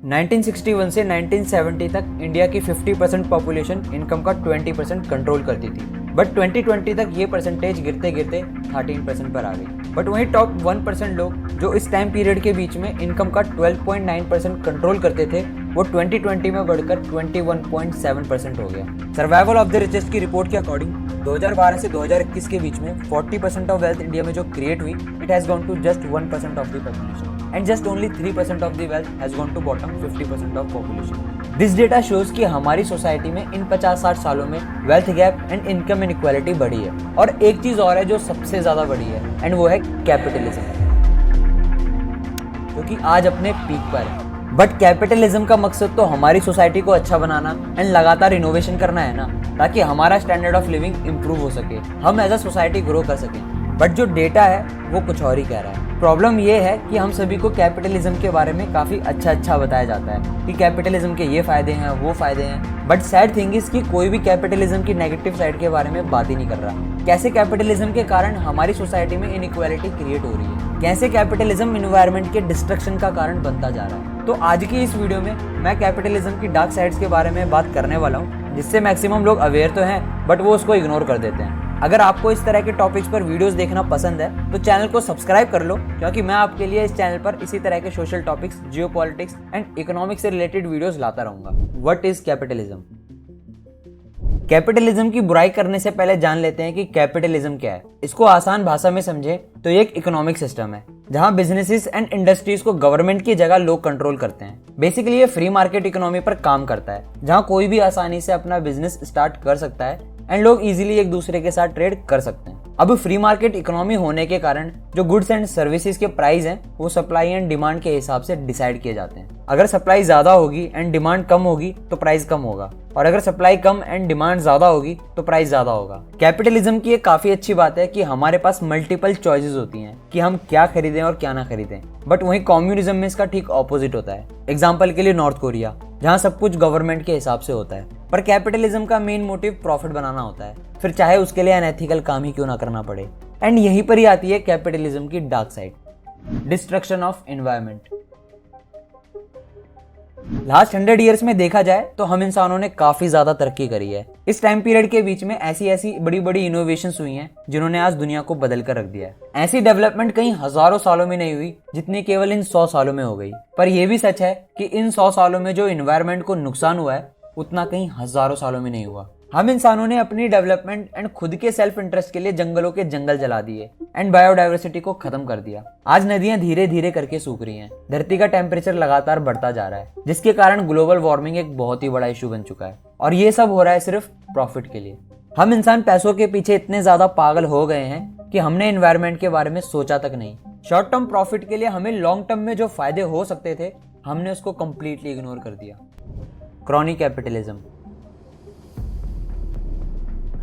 1961 से 1970 तक इंडिया की 50% पॉपुलेशन इनकम का 20% कंट्रोल करती थी, बट 2020 तक ये परसेंटेज गिरते गिरते 13% पर आ गई। बट वहीं टॉप 1% लोग जो इस टाइम पीरियड के बीच में इनकम का 12.9% कंट्रोल करते थे, वो 2020 में बढ़कर 21.7% हो गया। सर्वाइवल ऑफ द रिचेस्ट की रिपोर्ट के अकॉर्डिंग 2012 से 2021 के बीच में 40% ऑफ वेल्थ इंडिया में जो क्रिएट हुई, it has gone to just 1% of the population and just only 3% of the wealth has gone to bottom 50% of population. This data shows कि हमारी सोसाइटी में इन 50-60 सालों में wealth gap and income inequality बढ़ी है। और एक चीज और है जो सबसे ज्यादा बढ़ी है, एंड वो है कैपिटलिज्म, जो कि आज अपने पीक पर है। बट कैपिटलिज्म का मकसद तो हमारी सोसाइटी को अच्छा बनाना एंड लगातार इनोवेशन करना है ना, ताकि हमारा स्टैंडर्ड ऑफ लिविंग इंप्रूव हो सके, हम एज अ सोसाइटी ग्रो कर सकें। बट जो डेटा है वो कुछ और ही कह रहा है। प्रॉब्लम ये है कि हम सभी को कैपिटलिज्म के बारे में काफी अच्छा बताया जाता है कि कैपिटलिज्म के ये फायदे हैं, वो फायदे हैं, बट सैड थिंग इज कि कोई भी कैपिटलिज्म की नेगेटिव साइड के बारे में बात ही नहीं कर रहा। कैसे कैपिटलिज्म के कारण हमारी सोसाइटी में इनइक्वालिटी क्रिएट हो रही है, कैसे कैपिटलिज्म एनवायरनमेंट के डिस्ट्रक्शन का कारण बनता जा रहा है। तो आज की इस वीडियो में मैं कैपिटलिज्म की डार्क साइड्स के बारे में बात करने वाला हूँ, जिससे मैक्सिमम लोग अवेयर तो हैं बट वो उसको इग्नोर कर देते हैं। अगर आपको इस तरह के टॉपिक्स पर वीडियोस देखना पसंद है तो चैनल को सब्सक्राइब कर लो, क्योंकि मैं आपके लिए इस चैनल पर इसी तरह के social topics, geopolitics and economics से रिलेटेड वीडियोस लाता रहूंगा। What is capitalism? कैपिटलिज्म की बुराई करने से पहले जान लेते हैं कि कैपिटलिज्म क्या है। इसको आसान भाषा में समझे तो ये एक इकोनॉमिक सिस्टम है जहां बिजनेसेस एंड इंडस्ट्रीज को गवर्नमेंट की जगह लोग कंट्रोल करते हैं। बेसिकली ये फ्री मार्केट इकोनॉमी पर काम करता है, जहां कोई भी आसानी से अपना बिजनेस स्टार्ट कर सकता है एंड लोग इजीली एक दूसरे के साथ ट्रेड कर सकते हैं। अब फ्री मार्केट इकोनॉमी होने के कारण जो गुड्स एंड सर्विसेज के प्राइस हैं वो सप्लाई एंड डिमांड के हिसाब से डिसाइड किए जाते हैं। अगर सप्लाई ज्यादा होगी एंड डिमांड कम होगी तो प्राइस कम होगा, और अगर सप्लाई कम एंड डिमांड ज्यादा होगी तो प्राइस ज्यादा होगा। कैपिटलिज्म की एक काफी अच्छी बात है कि हमारे पास मल्टीपल चॉइसेस होती हैं कि हम क्या खरीदें और क्या ना खरीदें, बट वहीं कम्युनिज्म में इसका ठीक ऑपोजिट होता है। एग्जाम्पल के लिए नॉर्थ कोरिया, जहाँ सब कुछ गवर्नमेंट के हिसाब से होता है, पर कैपिटलिज्म का मेन मोटिव प्रॉफिट बनाना होता है, फिर चाहे उसके लिए अनएथिकल काम ही क्यों ना करना पड़े। एंड यहीं पर ही आती है कैपिटलिज्म की dark side, destruction of environment. Last 100 years में देखा जाए तो हम इंसानों ने काफी ज्यादा तरक्की करी है। इस टाइम पीरियड के बीच में ऐसी बड़ी बड़ी इनोवेशंस हुई हैं जिन्होंने आज दुनिया को बदल कर रख दिया है। ऐसी डेवलपमेंट कहीं हजारों सालों में नहीं हुई जितनी केवल इन 100 सालों में हो गई। पर यह भी सच है कि इन 100 सालों में जो इन्वायरमेंट को नुकसान हुआ है उतना कहीं हजारों सालों में नहीं हुआ। हम इंसानों ने अपनी डेवलपमेंट एंड खुद के सेल्फ इंटरेस्ट के लिए जंगलों के जंगल जला दिए एंड बायोडाइवर्सिटी को खत्म कर दिया। आज नदियां धीरे धीरे करके सूख रही हैं, धरती का टेम्परेचर लगातार बढ़ता जा रहा है, जिसके कारण ग्लोबल वार्मिंग एक बहुत ही बड़ा इशू बन चुका है। और ये सब हो रहा है सिर्फ प्रॉफिट के लिए। हम इंसान पैसों के पीछे इतने ज्यादा पागल हो गए हैं कि हमने एनवायरमेंट के बारे में सोचा तक नहीं। शॉर्ट टर्म प्रॉफिट के लिए हमें लॉन्ग टर्म में जो फायदे हो सकते थे, हमने उसको कंप्लीटली इग्नोर कर दिया। Chronic capitalism.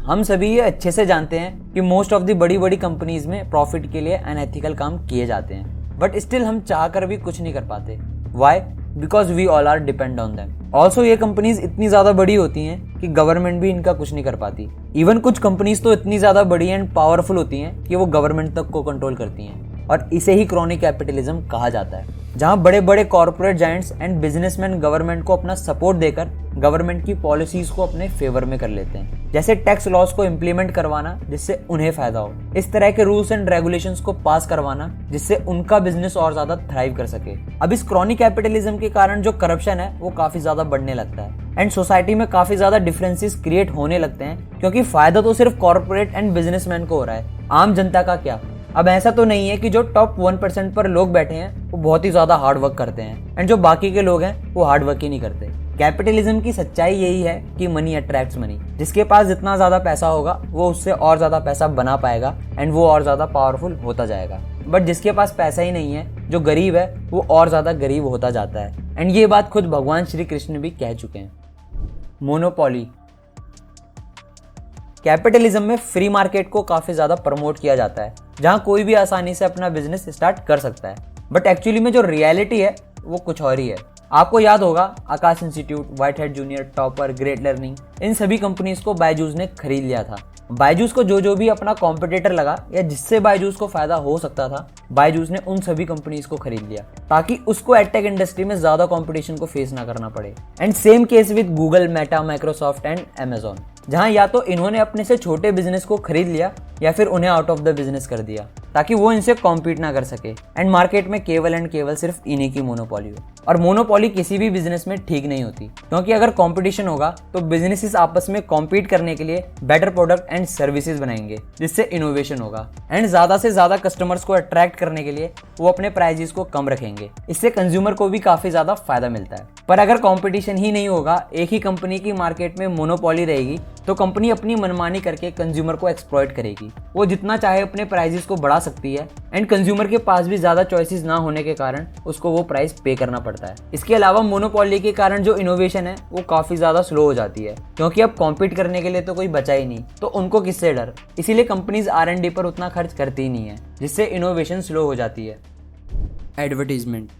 हम सभी ये अच्छे से जानते हैं कि मोस्ट ऑफ द बड़ी कंपनीज में प्रॉफिट के लिए अनएथिकल काम किए जाते हैं, बट स्टिल हम चाह कर भी कुछ नहीं कर पाते। Why? Because we all are depend on them. Also ये कंपनीज इतनी ज्यादा बड़ी होती हैं कि गवर्नमेंट भी इनका कुछ नहीं कर पाती। इवन कुछ कंपनीज तो इतनी ज्यादा बड़ी एंड पावरफुल होती हैं कि वो गवर्नमेंट तक को कंट्रोल करती हैं, और इसे ही क्रॉनिक कैपिटलिज्म कहा जाता है, जहां बड़े बड़े corporate giants and businessman government को अपना सपोर्ट देकर गवर्नमेंट की पॉलिसीज को अपने फेवर में कर लेते हैं। जैसे टैक्स लॉस को इम्प्लीमेंट करवाना जिससे उन्हें फायदा हो, इस तरह के रूल्स एंड रेगुलेशंस को पास करवाना जिससे उनका बिजनेस और ज्यादा थ्राइव कर सके। अब इस क्रॉनिक कैपिटलिज्म के कारण जो करप्शन है वो काफी ज्यादा बढ़ने लगता है एंड सोसाइटी में काफी ज्यादा डिफरेंसेस क्रिएट होने लगते हैं, क्योंकि फायदा तो सिर्फ कॉर्पोरेट एंड बिजनेसमैन को हो रहा है, आम जनता का क्या। अब ऐसा तो नहीं है कि जो टॉप 1% पर लोग बैठे हैं वो बहुत ही ज्यादा हार्ड वर्क करते हैं एंड जो बाकी के लोग हैं वो हार्ड वर्क ही नहीं करते। कैपिटलिज्म की सच्चाई यही है कि मनी अट्रैक्ट्स मनी। जिसके पास जितना ज्यादा पैसा होगा वो उससे और ज्यादा पैसा बना पाएगा एंड वो और ज्यादा पावरफुल होता जाएगा। बट जिसके पास पैसा ही नहीं है, जो गरीब है, वो और ज्यादा गरीब होता जाता है। एंड ये बात खुद भगवान श्री कृष्ण भी कह चुके हैं। मोनोपोली। कैपिटलिज्म में फ्री मार्केट को काफी ज्यादा प्रमोट किया जाता है, जहां कोई भी आसानी से अपना बिजनेस स्टार्ट कर सकता है, बट एक्चुअली में जो रियलिटी है वो कुछ और ही है। आपको याद होगा Aakash Institute, White Hat Junior, topper, Great Learning, इन सभी कंपनीज को बायजूस ने खरीद लिया था। बायजूस को जो भी अपना कॉम्पिटिटर लगा या जिससे बायजूस को फायदा हो सकता था, बायजूस ने उन सभी कंपनीज को खरीद लिया ताकि उसको एडटेक इंडस्ट्री में ज्यादा कंपटीशन को फेस ना करना पड़े। And same case with Google, Meta, Microsoft and Amazon, जहां या तो इन्होंने अपने से छोटे बिजनेस को खरीद लिया या फिर उन्हें आउट ऑफ द बिजनेस कर दिया ताकि वो इनसे कॉम्पीट ना कर सके एंड मार्केट में केवल एंड केवल सिर्फ इन्हीं की मोनोपोली हो। और मोनोपोली किसी भी बिजनेस में ठीक नहीं होती, क्योंकि अगर कंपटीशन होगा तो बिजनेसेस आपस में कॉम्पीट करने के लिए बेटर प्रोडक्ट एंड सर्विसेज बनाएंगे, जिससे इनोवेशन होगा एंड ज्यादा से ज्यादा कस्टमर्स को अट्रैक्ट करने के लिए वो अपने प्राइजेस को कम रखेंगे। इससे कंज्यूमर को भी काफी ज्यादा फायदा मिलता है। पर अगर कंपटीशन ही नहीं होगा, एक ही कंपनी की मार्केट में मोनोपोली रहेगी, तो कंपनी अपनी मनमानी करके कंज्यूमर को एक्सप्लॉइट करेगी। वो जितना चाहे अपने प्राइजेस को बढ़ा सकती है एंड कंज्यूमर के पास भी ज्यादा चॉइसेस ना होने के कारण उसको वो प्राइस पे करना पड़ता है। इसके अलावा मोनोपोली के कारण जो इनोवेशन है वो काफी ज्यादा स्लो हो जाती है, क्योंकि अब कॉम्पीट करने के लिए तो कोई बचा ही नहीं, तो उनको किससे डर। इसीलिए कंपनीज R&D पर उतना खर्च करती ही नहीं है, जिससे इनोवेशन स्लो हो जाती है। एडवर्टीजमेंट।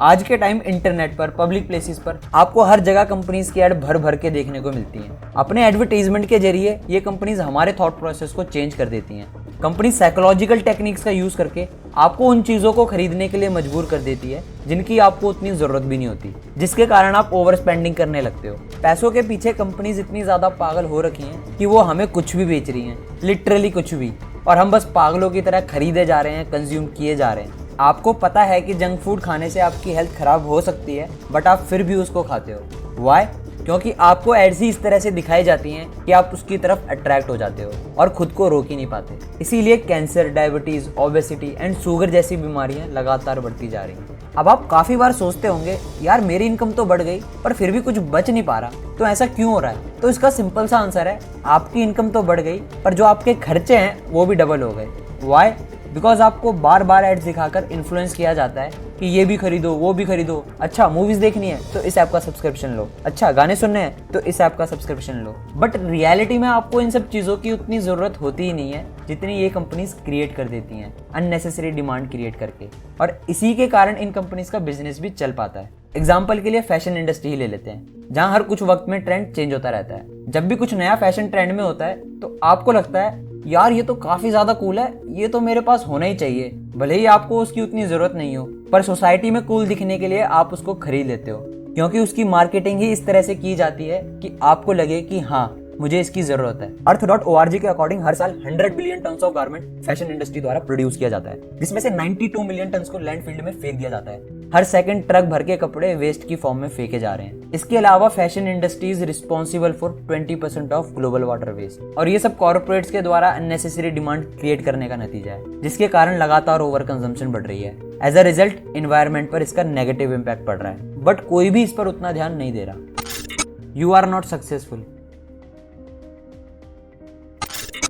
आज के टाइम इंटरनेट पर, पब्लिक प्लेसेस पर आपको हर जगह कंपनीज की एड भर भर के देखने को मिलती हैं। अपने एडवर्टाइजमेंट के जरिए ये कंपनीज हमारे थॉट प्रोसेस को चेंज कर देती हैं। कंपनी साइकोलॉजिकल टेक्निक्स का यूज करके आपको उन चीजों को खरीदने के लिए मजबूर कर देती है जिनकी आपको उतनी जरूरत भी नहीं होती, जिसके कारण आप ओवर स्पेंडिंग करने लगते हो। पैसों के पीछे कंपनीज इतनी ज्यादा पागल हो रखी हैं कि वो हमें कुछ भी बेच रही हैं, लिटरली कुछ भी, और हम बस पागलों की तरह खरीदे जा रहे हैं, कंज्यूम किए जा रहे हैं। आपको पता है कि जंक फूड खाने से आपकी हेल्थ खराब हो सकती है, बट आप फिर भी उसको खाते हो। व्हाई? क्योंकि आपको एड्स ही इस तरह से दिखाई जाती हैं कि आप उसकी तरफ अट्रैक्ट हो जाते हो और खुद को रोक ही नहीं पाते। इसीलिए cancer, diabetes, obesity and sugar जैसी बीमारियां लगातार बढ़ती जा रही हैं। अब आप काफी बार सोचते होंगे, यार मेरी इनकम तो बढ़ गई पर फिर भी कुछ बच नहीं पा रहा, तो ऐसा क्यों हो रहा है? तो इसका सिंपल सा आंसर है, आपकी इनकम तो बढ़ गई पर जो आपके खर्चे हैं वो भी डबल हो गए। व्हाई? बिकॉज आपको बार बार एड्स दिखाकर इन्फ्लुएंस किया जाता है कि ये भी खरीदो, वो भी खरीदो। अच्छा, मूवीज देखनी है तो इस ऐप का सब्सक्रिप्शन लो। अच्छा, गाने सुनने हैं तो इस ऐप का सब्सक्रिप्शन लो। बट रियलिटी में आपको इन सब चीजों की उतनी जरूरत होती ही नहीं है जितनी ये कंपनीज क्रिएट कर देती हैं, अननेसेसरी डिमांड क्रिएट करके। और इसी के कारण इन कंपनीज का बिजनेस भी चल पाता है। एग्जाम्पल के लिए फैशन इंडस्ट्री ही ले लेते हैं, जहां हर कुछ वक्त में ट्रेंड चेंज होता रहता है। जब भी कुछ नया फैशन ट्रेंड में होता है तो आपको लगता है, यार ये तो काफी ज्यादा कूल है, ये तो मेरे पास होना ही चाहिए। भले ही आपको उसकी उतनी जरूरत नहीं हो, पर सोसाइटी में कूल दिखने के लिए आप उसको खरीद लेते हो, क्योंकि उसकी मार्केटिंग ही इस तरह से की जाती है कि आपको लगे कि हाँ मुझे इसकी जरूरत है। अर्थ.org के अकॉर्डिंग हर साल 100 billion tons of garment fashion industry द्वारा प्रोड्यूस किया जाता है, जिसमें से 92 मिलियन टन्स को लैंडफिल में फेंक दिया जाता है। हर सेकंड ट्रक भर के कपड़े वेस्ट की फॉर्म में फेंके जा रहे हैं। इसके अलावा fashion industries responsible for 20% of global water waste, और ये सब कॉर्पोरेट्स के द्वारा अननेसेसरी डिमांड क्रिएट करने का नतीजा है, जिसके कारण लगातार ओवर कंजम्पशन बढ़ रही है। एज अ रिजल्ट एनवायरमेंट पर इसका नेगेटिव इम्पैक्ट पड़ रहा है, बट कोई भी इस पर उतना ध्यान नहीं दे रहा। You are not successful.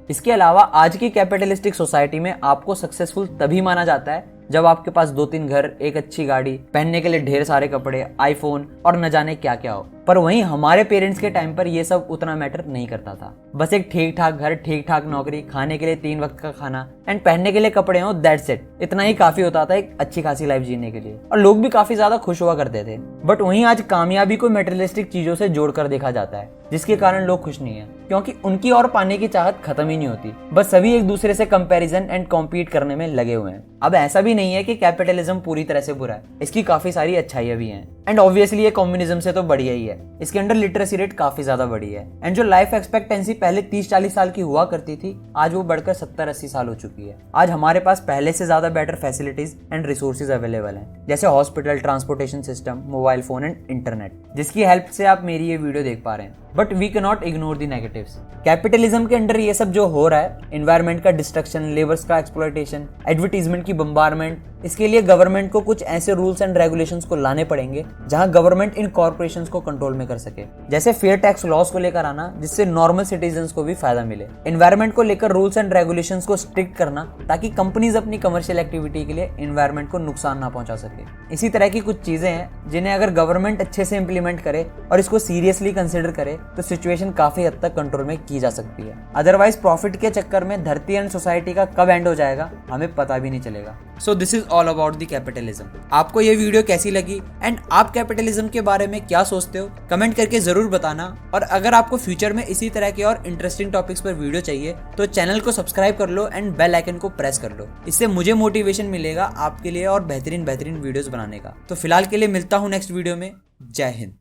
इसके अलावा आज की कैपिटलिस्टिक सोसाइटी में आपको सक्सेसफुल तभी माना जाता है जब आपके पास 2-3 घर, एक अच्छी गाड़ी, पहनने के लिए ढेर सारे कपड़े, आईफोन और न जाने क्या क्या हो। पर वहीं हमारे पेरेंट्स के टाइम पर ये सब उतना मैटर नहीं करता था। बस एक ठीक ठाक घर, ठीक ठाक नौकरी, खाने के लिए 3 वक्त का खाना एंड पहनने के लिए कपड़े हो, दैट्स इट। इतना ही काफी होता था एक अच्छी खासी लाइफ जीने के लिए, और लोग भी काफी ज्यादा खुश हुआ करते थे। बट वहीं आज कामयाबी को मेटेरियलिस्टिक चीजों से जोड़कर देखा जाता है, जिसके कारण लोग खुश नहीं है, क्योंकि उनकी और पाने की चाहत खत्म ही नहीं होती। बस सभी एक दूसरे से कंपैरिजन एंड कॉम्पीट करने में लगे हुए हैं। अब ऐसा भी नहीं है कि कैपिटलिज्म पूरी तरह से बुरा है, इसकी काफी सारी अच्छाइयां भी हैं। एंड ऑब्वियसली ये कम्युनिज्म से तो बढ़िया ही है। इसके अंडर लिटरेसी रेट काफी ज्यादा बढ़ी है, एंड जो लाइफ एक्सपेक्टेंसी पहले 30-40 साल की हुआ करती थी, आज वो बढ़कर 70-80 साल हो चुकी है। आज हमारे पास पहले से ज्यादा better facilities and resources available हैं, जैसे hospital, transportation system, mobile phone and internet, जिसकी हेल्प से आप मेरी ये वीडियो देख पा रहे हैं। But we can not ignore the negatives. Capitalism के अंडर ये सब जो हो रहा है, एनवायरनमेंट का डिस्ट्रक्शन, लेबर्स का एक्सप्लॉयटेशन, एडवर्टीजमेंट की बम्बारमेंट, इसके लिए गवर्नमेंट को कुछ ऐसे रूल्स एंड रेगुलेशंस को लाने पड़ेंगे जहां गवर्नमेंट इन कॉर्पोरेशंस को कंट्रोल में कर सके। जैसे फेयर टैक्स लॉस को लेकर आना, जिससे नॉर्मल सिटीजन्स को भी फायदा मिले। एनवायरनमेंट को लेकर रूल्स एंड रेगुलेशंस को स्ट्रिक्ट करना, ताकि कंपनीज अपनी कमर्शियल एक्टिविटी के लिए एनवायरनमेंट को नुकसान ना पहुंचा सके। इसी तरह की कुछ चीजें हैं जिन्हें अगर गवर्नमेंट अच्छे से इंप्लीमेंट करे और इसको सीरियसली कंसिडर करे तो सिचुएशन काफी हद तक कंट्रोल में की जा सकती है। अदरवाइज प्रॉफिट के चक्कर में धरती एंड सोसाइटी का कब एंड हो जाएगा हमें पता भी नहीं चलेगा। So this is all about the capitalism. आपको ये वीडियो कैसी लगी एंड आप कैपिटलिज्म के बारे में क्या सोचते हो, कमेंट करके जरूर बताना। और अगर आपको फ्यूचर में इसी तरह के और इंटरेस्टिंग टॉपिक्स पर वीडियो चाहिए तो चैनल को सब्सक्राइब कर लो एंड बेल आइकन को प्रेस कर लो। इससे मुझे मोटिवेशन मिलेगा आपके लिए और बेहतरीन वीडियोस बनाने का। तो फिलहाल के लिए मिलता हूँ नेक्स्ट वीडियो में। जय हिंद।